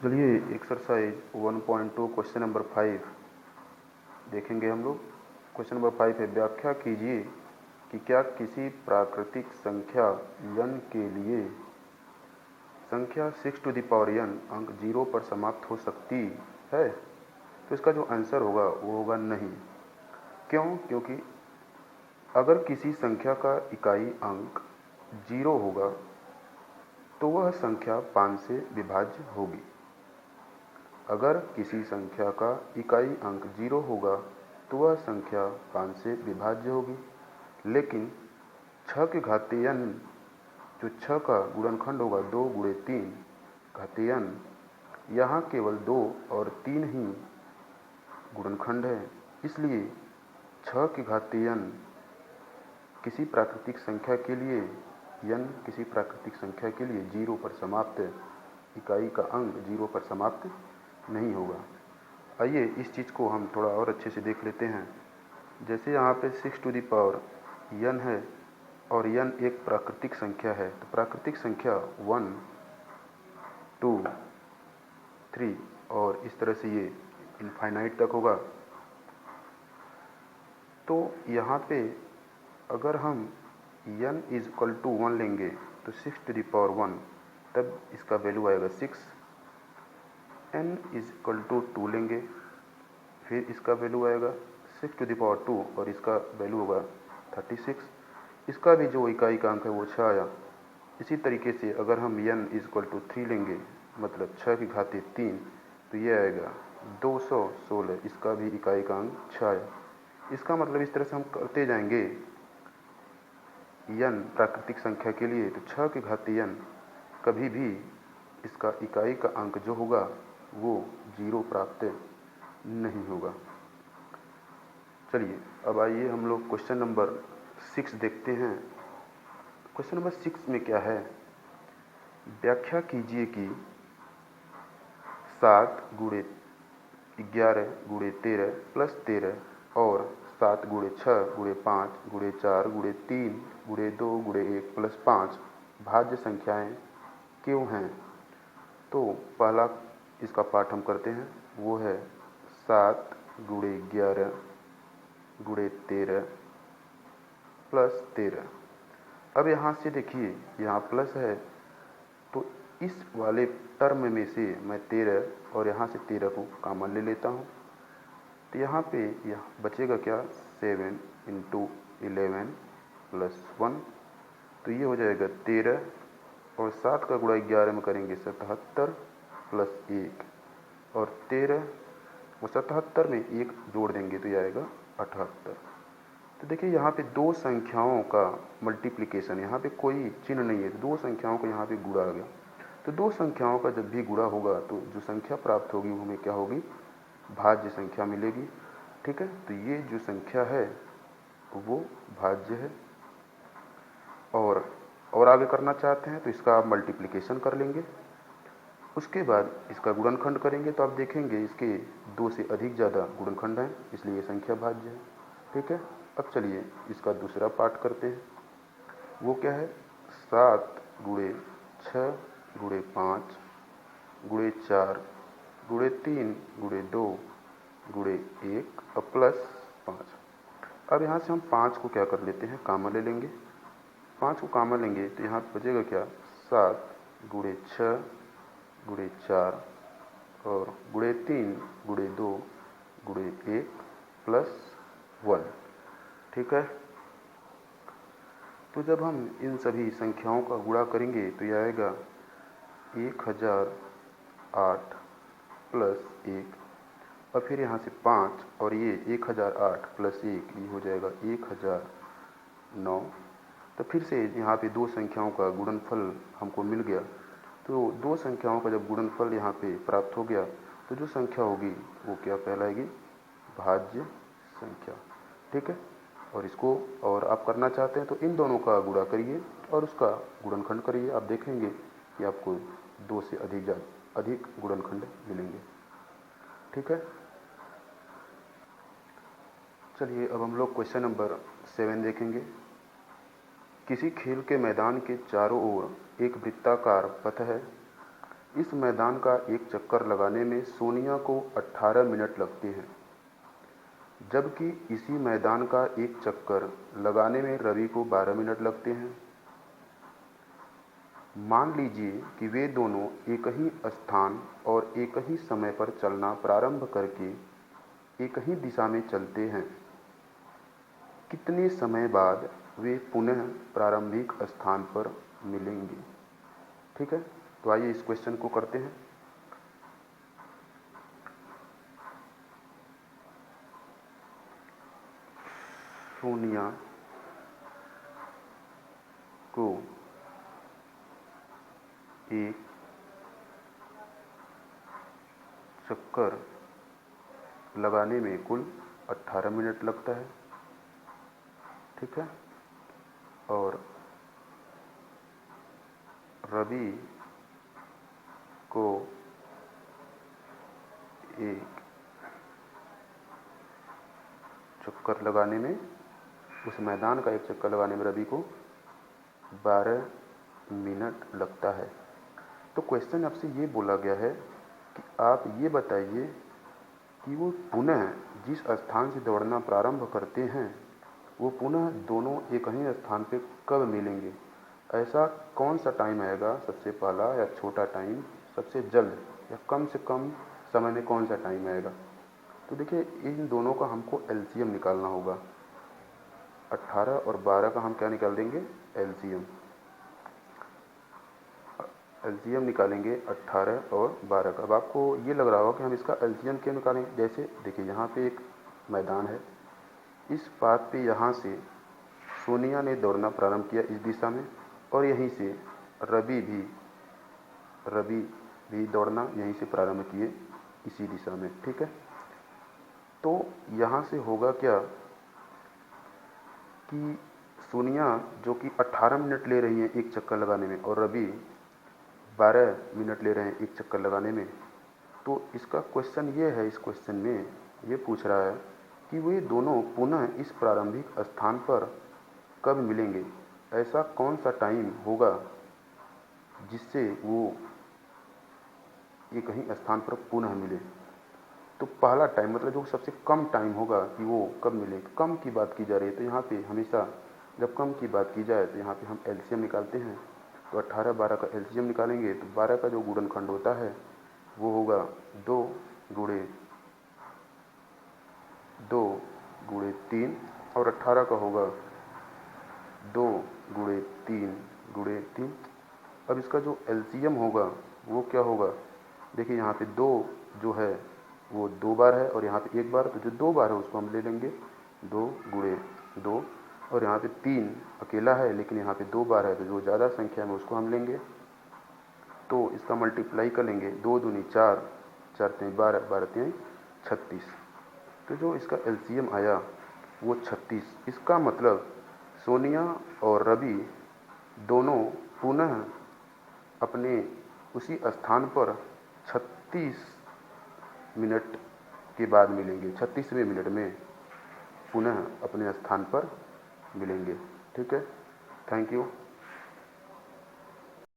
चलिए exercise 1.2 question number 5 देखेंगे हम लोग। क्वेश्चन नंबर 5 है, व्याख्या कीजिए कि क्या किसी प्राकृतिक संख्या n के लिए संख्या 6 टू द पावर n अंक 0 पर समाप्त हो सकती है। तो इसका जो आंसर होगा वो होगा नहीं। क्यों? क्योंकि अगर किसी संख्या का इकाई अंक 0 होगा तो वह संख्या 5 से विभाज्य होगी। अगर किसी संख्या का इकाई अंक 0 होगा तो वह संख्या 5 से विभाज्य होगी। लेकिन 6 की घातीय n, जो 6 का गुणनखंड होगा 2 गुणे 3 घातीय n, यहाँ केवल 2 और 3 ही गुणनखंड है। इसलिए 6 की घातीय n किसी प्राकृतिक संख्या के लिए किसी प्राकृतिक संख्या के लिए 0 पर समाप्त, इकाई का अंक 0 पर समाप्त नहीं होगा। आइए इस चीज़ को हम थोड़ा और अच्छे से देख लेते हैं। जैसे यहाँ पे 6 टू द पावर n है और n एक प्राकृतिक संख्या है, तो प्राकृतिक संख्या 1, 2, 3 और इस तरह से ये इनफाइनाइट तक होगा। तो यहाँ पे अगर हम n इज इक्वल टू 1 लेंगे तो 6 टू द पावर 1, तब इसका वैल्यू आएगा 6। n इज इक्वल टू 2 लेंगे, फिर इसका वैल्यू आएगा 6 टू द पावर 2 और इसका वैल्यू होगा 36। इसका भी जो इकाई का अंक है वो 6 आया। इसी तरीके से अगर हम n इज इक्वल टू 3 लेंगे, मतलब 6 की घातीय 3, तो ये आएगा 216। इसका भी इकाई का अंक 6 आया। इसका मतलब इस तरह से हम करते जाएंगे n प्राकृतिक संख्या के लिए, तो 6 की घातीय n कभी भी इसका इकाई का अंक जो होगा वो 0 प्राप्त नहीं होगा। चलिए अब आइए हम लोग क्वेश्चन नंबर 6 देखते हैं। क्वेश्चन नंबर 6 में क्या है, व्याख्या कीजिए कि 7 गुणे 11 गुणे 13 प्लस 13 और 7 गुणे 6 गुणे 5 गुणे 4 गुणे 3 गुणे 2 गुणे 1 प्लस 5 भाज्य संख्याएं क्यों हैं। तो पहला इसका पाठ हम करते हैं, वो है 7 गुणे 11 गुणे 13 प्लस 13। अब यहाँ से देखिए, यहाँ प्लस है तो इस वाले टर्म में से मैं 13 और यहाँ से 13 को कॉमन ले लेता हूँ। तो यहाँ पे यह बचेगा क्या, 7 इंटू 11 प्लस 1, तो ये हो जाएगा 13 और 7 का गुणा 11 में करेंगे 77 प्लस 1 और 13 और 77 में 1 जोड़ देंगे तो ये आएगा 78। तो देखिए यहाँ पे दो संख्याओं का मल्टीप्लिकेशन, यहाँ पे कोई चिन्ह नहीं है, दो संख्याओं को यहाँ पे गुणा आ गया। तो दो संख्याओं का जब भी गुणा होगा तो जो संख्या प्राप्त होगी वो हमें क्या होगी, भाज्य संख्या मिलेगी। ठीक है, तो ये जो संख्या है वो भाज्य है। और आगे करना चाहते हैं तो इसका आप मल्टीप्लिकेशन कर लेंगे, उसके बाद इसका गुणनखंड करेंगे तो आप देखेंगे इसके 2 से अधिक ज़्यादा गुणनखंड हैं, इसलिए ये संख्या भाज्य है। ठीक है, अब चलिए इसका दूसरा पार्ट करते हैं। वो क्या है, 7 गुणे 6 गुणे 5 गुणे 4 गुणे 3 गुणे 2 गुणे 1 और प्लस 5। अब यहाँ से हम 5 को क्या कर लेते हैं, कॉमन ले लेंगे। 5 को कॉमन लेंगे तो यहाँ बचेगा क्या, 7 गुणे 6 गुणे 4 और गुणे 3 गुणे 2 गुणे 1 प्लस 1। ठीक है, तो जब हम इन सभी संख्याओं का गुणा करेंगे तो यह आएगा 1008 प्लस 1 और फिर यहाँ से 5 और ये 1008 प्लस 1 ये हो जाएगा 1009। तो फिर से यहाँ पे दो संख्याओं का गुणनफल हमको मिल गया। तो दो संख्याओं का जब गुणनफल यहाँ पे प्राप्त हो गया तो जो संख्या होगी वो क्या कहलाएगी, भाज्य संख्या। ठीक है, और इसको और आप करना चाहते हैं तो इन दोनों का गुणा करिए और उसका गुणनखंड करिए, आप देखेंगे कि आपको 2 से अधिक गुणनखंड मिलेंगे। ठीक है, चलिए अब हम लोग क्वेश्चन नंबर 7 देखेंगे। किसी खेल के मैदान के चारों ओर एक वृत्ताकार पथ है इस मैदान का एक चक्कर लगाने में सोनिया को 18 मिनट लगते हैं, जबकि इसी मैदान का एक चक्कर लगाने में रवि को 12 मिनट लगते हैं। मान लीजिए कि वे दोनों एक ही स्थान और एक ही समय पर चलना प्रारंभ करके एक ही दिशा में चलते हैं। कितने समय बाद वे पुनः प्रारंभिक स्थान पर मिलेंगे? ठीक है, तो आइए इस क्वेश्चन को करते हैं। सोनिया को एक चक्कर लगाने में कुल 18 मिनट लगता है, ठीक है, और रवि को एक चक्कर लगाने में, उस मैदान का एक चक्कर लगाने में रवि को 12 मिनट लगता है। तो क्वेश्चन आपसे ये बोला गया है कि आप ये बताइए कि वो पुनः जिस स्थान से दौड़ना प्रारंभ करते हैं वो पुनः दोनों एक ही स्थान पे कब मिलेंगे? ऐसा कौन सा टाइम आएगा, सबसे पहला या छोटा टाइम, सबसे जल्द या कम से कम समय में कौन सा टाइम आएगा? तो देखिए, इन दोनों का हमको एलसीएम निकालना होगा। 18 और 12 का हम क्या निकाल देंगे? एलसीएम। एलसीएम निकालेंगे 18 और 12 का। अब आपको ये लग रहा होगा कि हम इसका एलसीएम क्यों निकालेंगे? जैसे देखिए, यहाँ पे एक मैदान है, इस पाथ पे यहाँ से सोनिया ने दौड़ना प्रारंभ किया इस दिशा में, और यहीं से रवि भी दौड़ना यहीं से प्रारंभ किए इसी दिशा में, ठीक है। तो यहाँ से होगा क्या कि सोनिया जो कि 18 मिनट ले रही है एक चक्कर लगाने में और रवि 12 मिनट ले रहे हैं एक चक्कर लगाने में, तो इसका क्वेश्चन ये है, इस क्वेश्चन में ये पूछ रहा है कि वे दोनों पुनः इस प्रारंभिक स्थान पर कब मिलेंगे? ऐसा कौन सा टाइम होगा जिससे वो एक ही स्थान पर पुनः मिले? तो पहला टाइम मतलब जो सबसे कम टाइम होगा कि वो कब मिले, कम की बात की जा रही है। तो यहाँ पे हमेशा जब कम की बात की जाए तो यहाँ पे हम एलसीएम निकालते हैं। तो 18-12 का एलसीएम निकालेंगे तो 12 का जो गुणनखंड होता है वो होगा 2 गुणे 3, और 18 का होगा 2 गुणे 3 अब इसका जो एलसीएम होगा वो क्या होगा? देखिए, यहाँ पे 2 जो है वो 2 बार है और यहाँ पे 1 बार, तो जो 2 बार है उसको हम ले लेंगे 2 गुणे 2, और यहाँ पे 3 अकेला है लेकिन यहाँ पे 2 बार है, तो जो ज़्यादा संख्या में उसको हम लेंगे। तो इसका मल्टीप्लाई कर लेंगे, 2 दूनी 4, 4 तीन 12, 12 तीन 36। तो जो इसका एलसीएम आया वो 36। इसका मतलब सोनिया और रवि दोनों पुनः अपने उसी स्थान पर 36 मिनट के बाद मिलेंगे, 36वें मिनट में पुनः अपने स्थान पर मिलेंगे, ठीक है। Thank you.